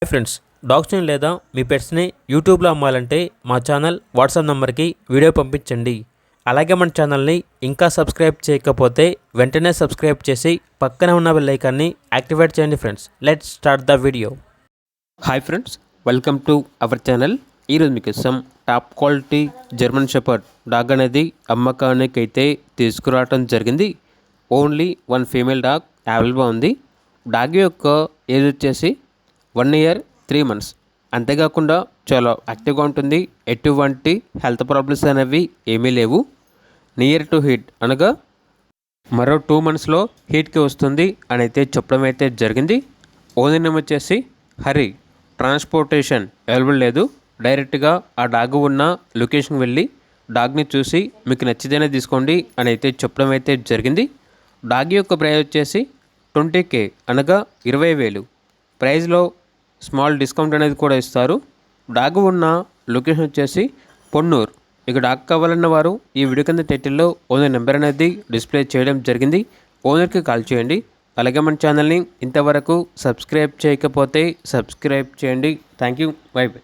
Hi friends, డాగ్స్ని లేదా మీ పెట్స్ని యూట్యూబ్లో అమ్మాలంటే మా ఛానల్ వాట్సాప్ నెంబర్కి వీడియో పంపించండి. అలాగే మన ఛానల్ని ఇంకా సబ్స్క్రైబ్ చేయకపోతే వెంటనే సబ్స్క్రైబ్ చేసి పక్కనే ఉన్న బెల్ ఐకాన్ని యాక్టివేట్ చేయండి friends. Let's start the video. Hi friends, welcome to our channel. ఈరోజు మీకోసం top quality German shepherd dog అనేది అమ్మకానికి అయితే తీసుకురావడం జరిగింది. ఓన్లీ వన్ ఫీమేల్ డాగ్ అవైలబుల్గా ఉంది. డాగ్ యొక్క ఏజ్ వచ్చేసి 1 year 3 months. అంతేకాకుండా చాలా యాక్టివ్గా ఉంటుంది. ఎటువంటి హెల్త్ ప్రాబ్లమ్స్ అనేవి ఏమీ లేవు. నియర్ టు హీట్ అనగా మరో 2 monthsలో హీట్కి వస్తుంది అని అయితే చెప్పడం అయితే జరిగింది. ఓనర్ నేమ్ వచ్చేసి హరి. ట్రాన్స్పోర్టేషన్ అవైలబుల్ లేదు. డైరెక్ట్గా ఆ డాగ్ ఉన్న లొకేషన్కి వెళ్ళి డాగ్ని చూసి మీకు నచ్చితేనే తీసుకోండి అని అయితే చెప్పడం అయితే జరిగింది. డాగ్ యొక్క ప్రైస్ వచ్చేసి 20K అనగా 20,000. ప్రైస్లో స్మాల్ డిస్కౌంట్ అనేది కూడా ఇస్తారు. డాగ్ ఉన్న లొకేషన్ వచ్చేసి పొన్నూరు. ఇక డాగ్ కావాలన్న వారు ఈ వీడియో కింద టైటిల్లో ఓనర్ నెంబర్ అనేది డిస్ప్లే చేయడం జరిగింది. ఓనర్కి కాల్ చేయండి. అలాగే మన ఛానల్ని ఇంతవరకు సబ్స్క్రైబ్ చేయకపోతే సబ్స్క్రైబ్ చేయండి. Thank you. By by.